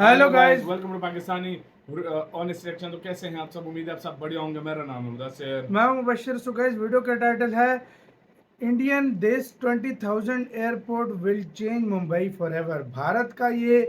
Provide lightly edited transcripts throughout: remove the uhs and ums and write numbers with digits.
Hello guys, welcome to Pakistani honest reaction. तो कैसे हैं आप सब? उम्मीद है आप सब बढ़िया होंगे। मेरा नाम है मुदस्सिर, मैं हूं मुबश्शिर। सो गाइस, वीडियो का टाइटल है Indian this 20,000 airport will change Mumbai forever. Bharat का ये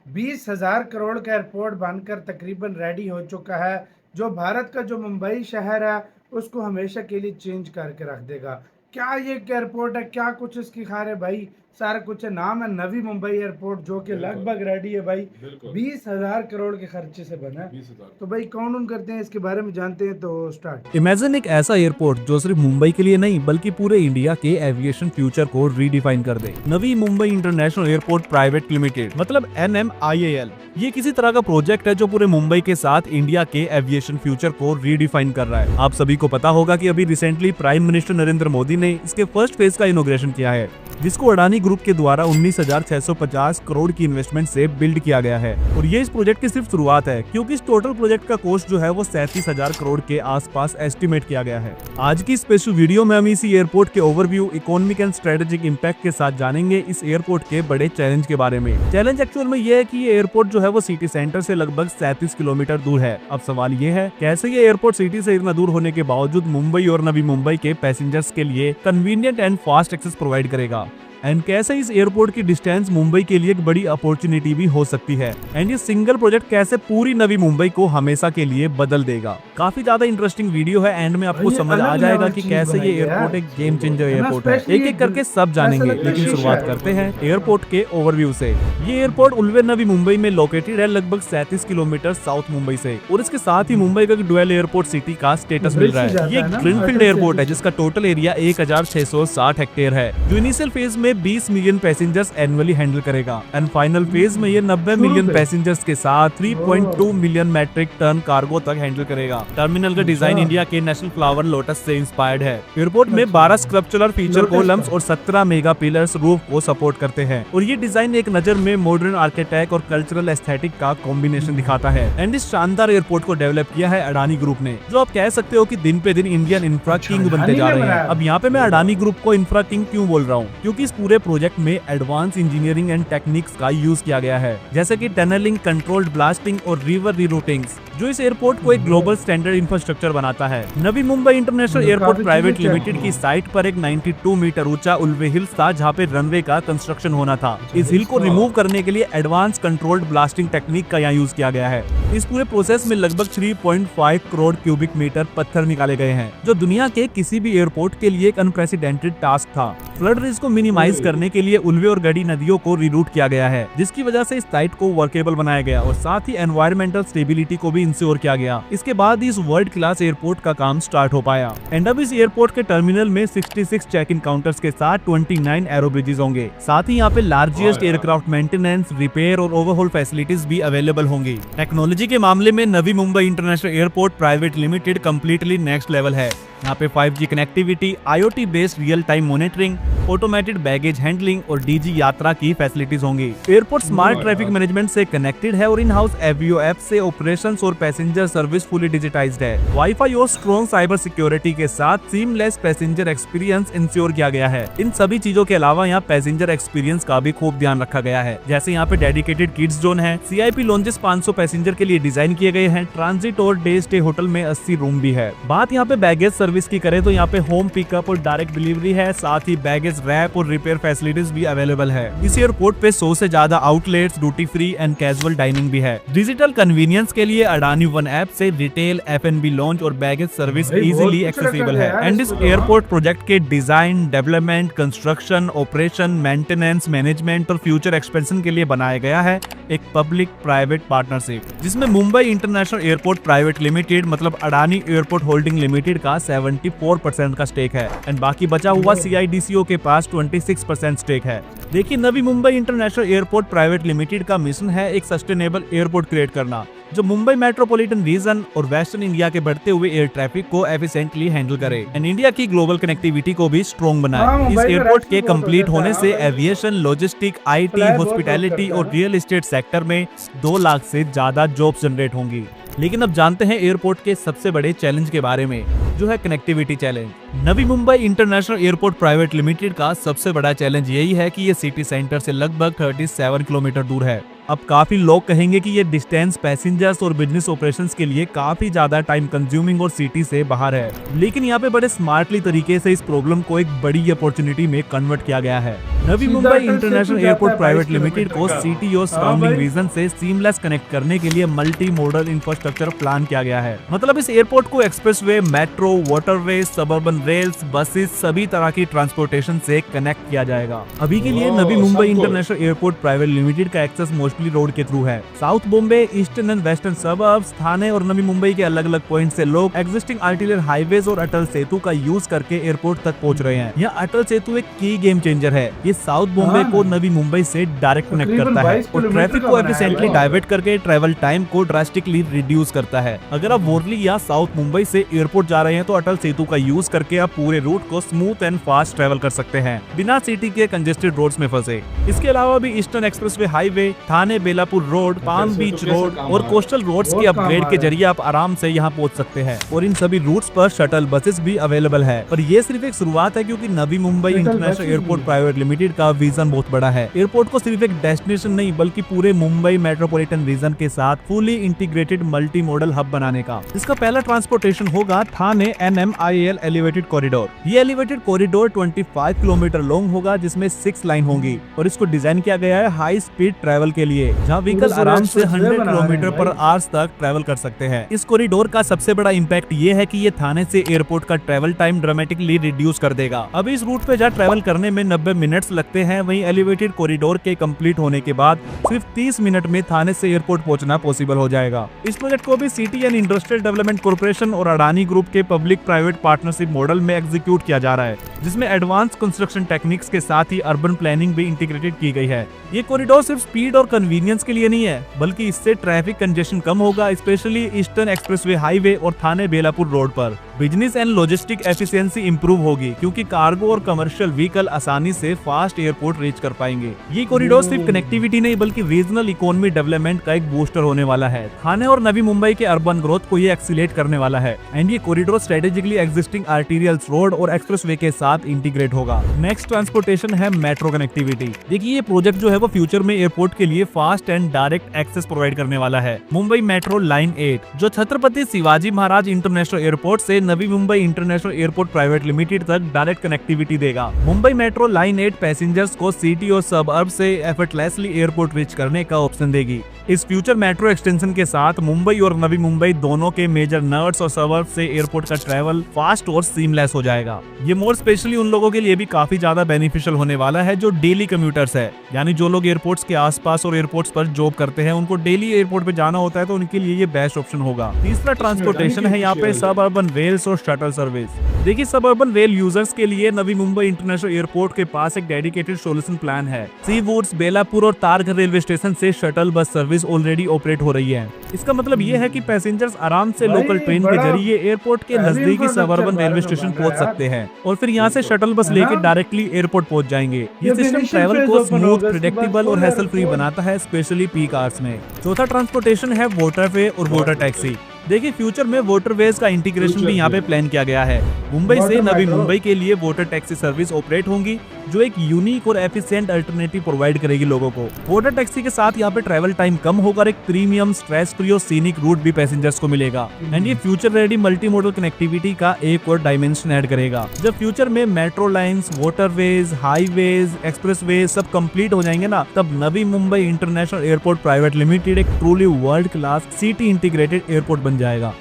20,000 करोड़ का एयरपोर्ट बनकर तकरीबन रेडी हो चुका है, जो भारत का जो मुंबई शहर है उसको हमेशा के लिए चेंज करके रख देगा। क्या ये एक एयरपोर्ट है, क्या कुछ इसकी खार है भाई, सारा कुछ है। नाम है नवी मुंबई एयरपोर्ट, जो कि लगभग रेडी है भाई। 20,000 करोड़ के खर्चे से बना है। 20,000। तो भाई कौन करते हैं इसके बारे में जानते हैं, तो स्टार्ट। इमेजिन एक ऐसा एयरपोर्ट जो सिर्फ मुंबई के लिए नहीं बल्कि पूरे इंडिया के एविएशन फ्यूचर को रीडिफाइन कर दे। Navi Mumbai international airport private limited मतलब NMIAL, ये किसी तरह का प्रोजेक्ट है जो पूरे मुंबई के साथ इंडिया के एविएशन फ्यूचर को रीडिफाइन कर रहा है। आप सभी को पता होगा कि अभी recently prime minister Narendra Modi ने इसके फर्स्ट फेज का इनॉग्रेशन किया है, जिसको अडानी ग्रुप के द्वारा 19,650 करोड़ की इन्वेस्टमेंट से बिल्ड किया गया है। और ये इस प्रोजेक्ट की सिर्फ शुरुआत है, क्योंकि इस टोटल प्रोजेक्ट का कॉस्ट जो है वो 37,000 करोड़ के आसपास एस्टिमेट किया गया है। आज की स्पेशल वीडियो में हम इसी एयरपोर्ट के overview, economic and strategic impact के साथ जानेंगे इस एयरपोर्ट के बड़े चैलेंज के बारे में। चैलेंज एक्चुअल में ये है कि ये एयरपोर्ट जो है वो सिटी सेंटर से लगभग 37 किलोमीटर दूर है। अब सवाल ये है, कैसे ये एयरपोर्ट सिटी से इतना दूर होने के बावजूद मुंबई और नवी मुंबई के पैसेंजर्स के लिए convenient and fast access provide करेगा, एंड कैसे इस एयरपोर्ट की डिस्टेंस मुंबई के लिए एक बड़ी अपॉर्चुनिटी भी हो सकती है, एंड ये सिंगल प्रोजेक्ट कैसे पूरी नवी मुंबई को हमेशा के लिए बदल देगा। काफी ज्यादा इंटरेस्टिंग वीडियो है, एंड में आपको समझ आ जाएगा कि कैसे ये एयरपोर्ट एक गेम चेंजर एयरपोर्ट है। एक एक करके सब जानेंगे, लेकिन शुरुआत करते हैं एयरपोर्ट के ओवरव्यू से। ये एयरपोर्ट उल्वे नवी मुंबई में लोकेटेड है, लगभग 37 किलोमीटर साउथ मुंबई से, और इसके साथ ही मुंबई का डुअल एयरपोर्ट सिटी का स्टेटस मिल रहा है। ये ग्रीनफील्ड एयरपोर्ट है जिसका टोटल एरिया 1,660 हेक्टेयर है, जो इनिशियल फेज में 20 मिलियन पैसेंजर्स एनुअली हैंडल करेगा, एंड फाइनल फेज में ये 90 मिलियन पैसेंजर्स के साथ 3.2 मिलियन मैट्रिक टन कार्गो तक हैंडल करेगा। टर्मिनल का डिजाइन इंडिया के नेशनल फ्लावर लोटस से इंस्पायर्ड है। एयरपोर्ट में 12 स्ट्रक्चरल फीचर कॉलम्स और 17 मेगा पिलर्स रूफ को सपोर्ट करते हैं, और ये डिजाइन एक नजर में मॉडर्न आर्किटेक्ट और कल्चरल एस्थेटिक का कॉम्बिनेशन दिखाता है। एंड इस शानदार एयरपोर्ट को डेवलप किया है अडानी ग्रुप ने, जो आप कह सकते हो कि दिन पे दिन इंडियन इंफ्रा किंग बनते जा रहे हैं। अब यहाँ पे मैं अडानी ग्रुप को इंफ्रा किंग क्यों बोल रहा हूँ, क्योंकि इस पूरे प्रोजेक्ट में एडवांस इंजीनियरिंग एंड टेक्निक्स का यूज किया गया है, जैसे कि टनलिंग, कंट्रोल्ड ब्लास्टिंग और रिवर रीरूटिंग, जो इस एयरपोर्ट को एक ग्लोबल स्टैंडर्ड इंफ्रास्ट्रक्चर बनाता है। Navi Mumbai international airport private limited की साइट पर एक 92 मीटर ऊंचा उल्वे हिल्स था, जहाँ पे रनवे का कंस्ट्रक्शन होना था। इस हिल को रिमूव करने के लिए एडवांस कंट्रोल्ड ब्लास्टिंग टेक्निक का यहाँ यूज किया गया है। इस पूरे प्रोसेस में लगभग 3.5 करोड़ क्यूबिक मीटर पत्थर निकाले गए हैं, जो दुनिया के किसी भी एयरपोर्ट के लिए एक अनप्रेसिडेंटेड टास्क था। फ्लड रिस्क को मिनिमाइज करने के लिए उल्वे और गड़ी नदियों को रिरूट किया गया है, जिसकी वजह से इस साइट को वर्केबल बनाया गया, और साथ ही एनवायरमेंटल स्टेबिलिटी को भी इंश्योर किया गया। इसके बाद इस वर्ल्ड क्लास एयरपोर्ट का काम स्टार्ट हो पाया। एंड अब इस एयरपोर्ट के टर्मिनल में 66 चेक इन काउंटर्स के साथ 29 एरो ब्रिजेस होंगे। साथ ही यहाँ पे लार्जेस्ट एयरक्राफ्ट मेंटेनेंस, रिपेयर और ओवरहोल फैसिलिटीज भी अवेलेबल होंगी। टेक्नोलॉजी के मामले में Navi Mumbai international airport private limited completely next level है। यहाँ पे 5G connectivity, IoT based real time monitoring, automated baggage handling और DG यात्रा की फैसिलिटीज होंगी। एयरपोर्ट स्मार्ट ट्रैफिक मैनेजमेंट से कनेक्टेड है, और इन हाउस एवियो ऐप से ऑपरेशंस और पैसेंजर सर्विस फुली डिजिटाइज्ड है। वाईफाई और स्ट्रॉन्ग साइबर सिक्योरिटी के साथ सीमलेस पैसेंजर एक्सपीरियंस इंश्योर किया गया है। इन सभी चीजों के अलावा यहाँ पैसेंजर एक्सपीरियंस का भी खूब ध्यान रखा गया है, जैसे यहाँ पे डेडिकेटेड किड्स जोन है, CIP लॉन्जेस 500 पैसेंजर के लिए डिजाइन किए गए हैं, ट्रांजिट और डे स्टे होटल में 80 रूम भी है। बात यहाँ पे बैगेज सर्विस की करें तो यहाँ पे होम पिकअप और डायरेक्ट डिलीवरी है, साथ ही बैगेज रैप और रिपेयर फैसिलिटीज भी अवेलेबल है। इस एयरपोर्ट पे 100 से ज्यादा outlets, duty free and casual dining भी है। डिजिटल कन्वीनियंस के लिए अडानी वन ऐप से रिटेल, F&B लॉन्च और बैगेज सर्विस इजीली एक्सेसिबल है। एंड इस एयरपोर्ट प्रोजेक्ट के design, development, construction, operation, maintenance, management और फ्यूचर एक्सपेंशन के लिए बनाया गया है एक पब्लिक प्राइवेट पार्टनरशिप, जिसमें Mumbai international airport private limited मतलब अडानी एयरपोर्ट होल्डिंग लिमिटेड का 74% का स्टेक है, एंड बाकी बचा हुआ CIDCO के पास 26% स्टेक है। देखिए, Navi Mumbai international airport private limited का मिशन है एक सस्टेनेबल एयरपोर्ट क्रिएट करना, जो मुंबई मेट्रोपॉलिटन रीजन और वेस्टर्न इंडिया के बढ़ते हुए एयर ट्रैफिक को एफिशिएंटली हैंडल करे, एंड इंडिया की ग्लोबल कनेक्टिविटी को भी स्ट्रॉन्ग बनाए। इस एयरपोर्ट के कंप्लीट होने से एविएशन, लॉजिस्टिक, IT, हॉस्पिटैलिटी और रियल एस्टेट सेक्टर में 2 लाख से ज्यादा जॉब्स जनरेट होंगी। लेकिन अब जानते हैं एयरपोर्ट के सबसे बड़े चैलेंज के बारे में, जो है connectivity challenge. Navi Mumbai international airport private limited का सबसे बड़ा चैलेंज यही है कि ये सिटी सेंटर से लगभग 37 किलोमीटर दूर है, अब काफी लोग कहेंगे कि ये डिस्टेंस पैसेंजर्स और बिजनेस ऑपरेशंस के लिए काफी ज्यादा टाइम कंज्यूमिंग और सिटी से बाहर है, लेकिन यहाँ पे बड़े स्मार्टली तरीके से इस प्रॉब्लम को एक बड़ी अपॉर्चुनिटी में कन्वर्ट किया गया है। नवी सीधा मुंबई अटल इंटरनेशनल सेतु एयरपोर्ट जाता है प्राइवेट 22 लिमिटेड को किलोमीटर का। सिटी और हाँ सराउंडिंग भाई। रीजन से सीमलेस कनेक्ट करने के लिए मल्टी मॉडल इंफ्रास्ट्रक्चर प्लान किया गया है। मतलब इस एयरपोर्ट को expressway, metro, waterway, suburban rails, buses सभी तरह की ट्रांसपोर्टेशन से कनेक्ट किया जाएगा। अभी के लिए ओह, नवी मुंबई सब कुछ। इंटरनेशनल एयरपोर्ट प्राइवेट लिमिटेड का एक्सेस मोस्टली रोड के थ्रू है। South Bombay, eastern and western suburbs, Thane और नवी मुंबई के अलग अलग पॉइंट से लोग एग्जिस्टिंग आर्टिलरी हाईवेज और अटल सेतु का यूज करके एयरपोर्ट तक पहुंच रहे हैं। यह अटल सेतु एक की गेम चेंजर है। ये साउथ बॉम्बे हाँ। को नवी मुंबई से डायरेक्ट कनेक्ट तकरीबन करता है 22 और किलोमीटर ट्रैफिक का को बनाया है एफिशिएंटली भाई। डाइवर्ट करके ट्रैवल टाइम को ड्रास्टिकली रिड्यूस करता है। अगर आप वोरली या साउथ मुंबई से एयरपोर्ट जा रहे हैं तो अटल सेतु का यूज करके आप पूरे रूट को स्मूथ एंड फास्ट ट्रैवल कर सकते हैं बिना सिटी के कंजेस्टेड रोड्स में फंसे। इसके अलावा भी ईस्टर्न एक्सप्रेसवे हाईवे, थाने बेलापुर रोड, पाम सेतु बीच कैसे रोड काम और आ रहा है? कोस्टल रोड्स के बहुत काम अपग्रेड आ के रहा है। जरिए आप आराम से यहाँ पहुँच सकते हैं और इन सभी रूट्स पर शटल बसेस भी अवेलेबल है। और ये सिर्फ एक शुरुआत है, क्योंकि Navi Mumbai shuttle international buses airport भी। प्राइवेट लिमिटेड का विजन बहुत बड़ा है। एयरपोर्ट को सिर्फ एक डेस्टिनेशन नहीं बल्कि पूरे मुंबई मेट्रोपॉलिटन रीजन के साथ fully integrated multi modal hub बनाने का। इसका पहला ट्रांसपोर्टेशन होगा थाने NMIAL एलिवेटेड कॉरिडोर। ये एलिवेटेड कॉरिडोर 25 किलोमीटर लॉन्ग होगा, जिसमें 6 लाइन होंगी और इसको डिजाइन किया गया है हाई स्पीड ट्रैवल के लिए, जहाँ व्हीकल पूरे आराम से expressway 100 बना रहे हैं किलोमीटर पर भाई। आवर्स तक ट्रैवल कर सकते हैं। इस कॉरिडोर का सबसे बड़ा इम्पैक्ट ये है कि ये थाने से एयरपोर्ट का ट्रैवल टाइम ड्रामेटिकली रिड्यूस कर देगा। अभी इस रूट पे जहाँ ट्रैवल करने में 90 मिनट्स लगते हैं, वहीं एलिवेटेड कॉरिडोर के कंप्लीट होने के बाद सिर्फ 30 मिनट में थाने से एयरपोर्ट पहुंचना पॉसिबल हो जाएगा। इस प्रोजेक्ट को भी city and industrial development corporation और अडानी ग्रुप के पब्लिक प्राइवेट पार्टनरशिप मॉडल में एग्जीक्यूट किया जा रहा है, जिसमें एडवांस कंस्ट्रक्शन टेक्निक्स के साथ ही अर्बन प्लानिंग भी इंटीग्रेटेड की गई है। ये कॉरिडोर सिर्फ स्पीड और कन्वीनियंस के लिए नहीं है, बल्कि इससे ट्रैफिक कंजेशन कम होगा, स्पेशली ईस्टर्न एक्सप्रेसवे हाईवे और थाने बेलापुर रोड पर। Business and logistic efficiency improve होगी, क्योंकि कार्गो और कमर्शियल व्हीकल आसानी से फास्ट एयरपोर्ट रीच कर पाएंगे। ये कॉरिडोर सिर्फ कनेक्टिविटी नहीं बल्कि रीजनल इकोनॉमी डेवलपमेंट का एक बूस्टर होने वाला है। थाने और नवी मुंबई के अर्बन ग्रोथ को ये एक्सीलेट करने वाला है एंड ये कॉरिडोर स्ट्रेटेजिकली एग्जिस्टिंग आर्टीरियल्स रोड और एक्सप्रेसवे के साथ इंटीग्रेट होगा। नेक्स्ट ट्रांसपोर्टेशन है मेट्रो कनेक्टिविटी। देखिए, ये प्रोजेक्ट जो है वो फ्यूचर में एयरपोर्ट के लिए fast and direct access provide करने वाला है। मुंबई मेट्रो लाइन 8 जो छत्रपति शिवाजी महाराज इंटरनेशनल एयरपोर्ट से Navi Mumbai international airport private limited तक डायरेक्ट कनेक्टिविटी देगा। मुंबई मेट्रो लाइन 8 पैसेंजर्स को सिटी और सबअर्ब से एफर्टलेसली एयरपोर्ट रीच करने का ऑप्शन देगी। इस फ्यूचर मेट्रो एक्सटेंशन के साथ मुंबई और नवी मुंबई दोनों के मेजर नर्ड्स और सबअर्ब से एयरपोर्ट का ट्रैवल फास्ट और सीमलेस हो जाएगा। ये मोड स्पेशली उन लोगों के लिए भी काफी ज्यादा बेनिफिशियल होने वाला है जो डेली कम्यूटर्स है, यानी जो लोग एयरपोर्ट्स के आसपास और एयरपोर्ट्स पर जॉब करते हैं, उनको डेली एयरपोर्ट पे जाना होता है, तो उनके लिए ये बेस्ट ऑप्शन होगा। तीसरा ट्रांसपोर्टेशन है यहाँ पे सब अर्बन रेल्स और शटल सर्विस। देखिए, सब अर्बन रेल यूजर्स के लिए नवी मुंबई इंटरनेशनल एयरपोर्ट के पास एक डेडिकेटेड सोल्यूशन प्लान है। सी वुड्स, बेलापुर और तारघर रेलवे स्टेशन से shuttle bus service already operate हो रही है। इसका मतलब ये है कि पैसेंजर्स आराम से भाई, लोकल ट्रेन के बड़ा जरिए एयरपोर्ट के heavy नजदीकी infrastructure सबअर्बन बारे रेलवे में स्टेशन बन रहा पहुंच है सकते हैं और फिर यहाँ से शटल बस है लेके ना? डायरेक्टली एयरपोर्ट पहुंच जाएंगे। ये ये सिस्टम initial ट्रैवल phase को open स्मूथ, होगा, उसके बाद प्रेडिक्टेबल और full हैसल फ्री airport। बनाता है, स्पेशली पीक आवर्स में। चौथा ट्रांसपोर्टेशन है वाटरवे और वाटर टैक्सी। देखिए, फ्यूचर में वाटरवेज का इंटीग्रेशन भी यहाँ पे प्लान किया गया है। मुंबई से Water नवी metro। मुंबई के लिए वाटर टैक्सी सर्विस ऑपरेट होंगी, जो एक यूनिक और एफिशिएंट अल्टरनेटिव प्रोवाइड करेगी लोगों को। वाटर टैक्सी के साथ यहाँ पे ट्रैवल टाइम कम होगा और एक प्रीमियम, स्ट्रेस फ्री और सीनिक रूट भी पैसेंजर्स को मिलेगा एंड ये future ready multi modal connectivity का एक और डायमेंशन ऐड करेगा। जब फ्यूचर में metro lines, waterways, highways, expressway सब कंप्लीट हो जाएंगे ना, तब Navi Mumbai international airport private limited एक truly world class city integrated airport बन जाएगा।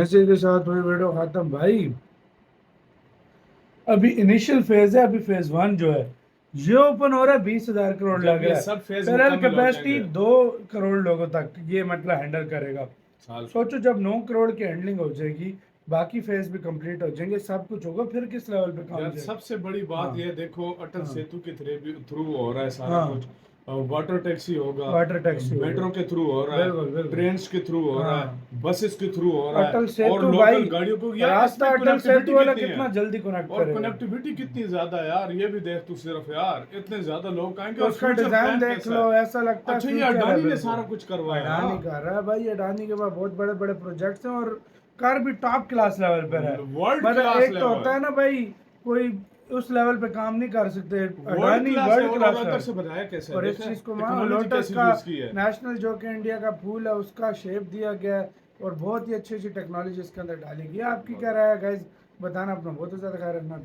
ऐसे के साथ हुई वीडियो खत्म भाई। अभी इनिशियल फेज है, अभी फेज 1 जो है ये ओपन हो रहा है 20,000 करोड़ जब लग ये रहा है। सब phase पैरेलल मुकम्मल हो कैपेसिटी जाएंगे। 2 करोड़ लोगों तक ये मतलब हैंडल करेगा। साल सोचो जब 9 करोड़ की हैंडलिंग हो जाएगी, बाकी फेज भी कंप्लीट हो जाएंगे, सब कुछ होगा, फिर किस लेवल पे काम यार जाएगा। सबसे बड़ी बात हाँ। ये देखो, अटल हाँ। सेतु के थ्रू हो रहा है सारा हाँ। कुछ। वाटर टैक्सी होगा, वाटर टैक्सी होगा। मेट्रो के थ्रू हो रहा बिल्कुल, है, बिल्कुल। ट्रेन्स के थ्रू हो रहा हाँ। है, बसेस के थ्रू हो रहा अटल है, सेतु और भाई, लोकल गाड़ियों को यार रास्ता इसमें अटल connectivity सेतु वाला कितनी कितना है? जल्दी कनेक्ट और करेगा। कनेक्टिविटी कितनी ज्यादा है यार, ये भी देख तू सिर्फ यार, इतने ज्यादा लोग आएंगे और उसका future डिजाइन plan देख कैसा लो, है? ऐसा लगता है अच्छा, ये future है अडानी ने बिल्कुल। सारा कुछ करवाया। अडानी कर रहा है भाई, अडानी के पास बहुत बड़े बड़े प्रोजेक्ट्स हैं और कार भी टॉप क्लास लेवल पर है। वर्ल्ड मतलब क्लास एक तो होता है ना भाई, कोई उस लेवल पे काम नहीं कर सकते। वर्ल्ड अडानी क्लास वर्ल्ड है और क्लास अंदर है। से बताया कैसे है, और इस देखा है? चीज को टेक्नोलॉजी लोटस कैसी का यूज की है। नेशनल जो कि इंडिया का फूल है उसका शेप दिया गया है और बहुत ही अच्छी अच्छी टेक्नोलॉजी इसके अंदर डाली गई है। आपकी क्या राय है गाइज, बताना, अपना बहुत ज़्यादा ख्याल रखना।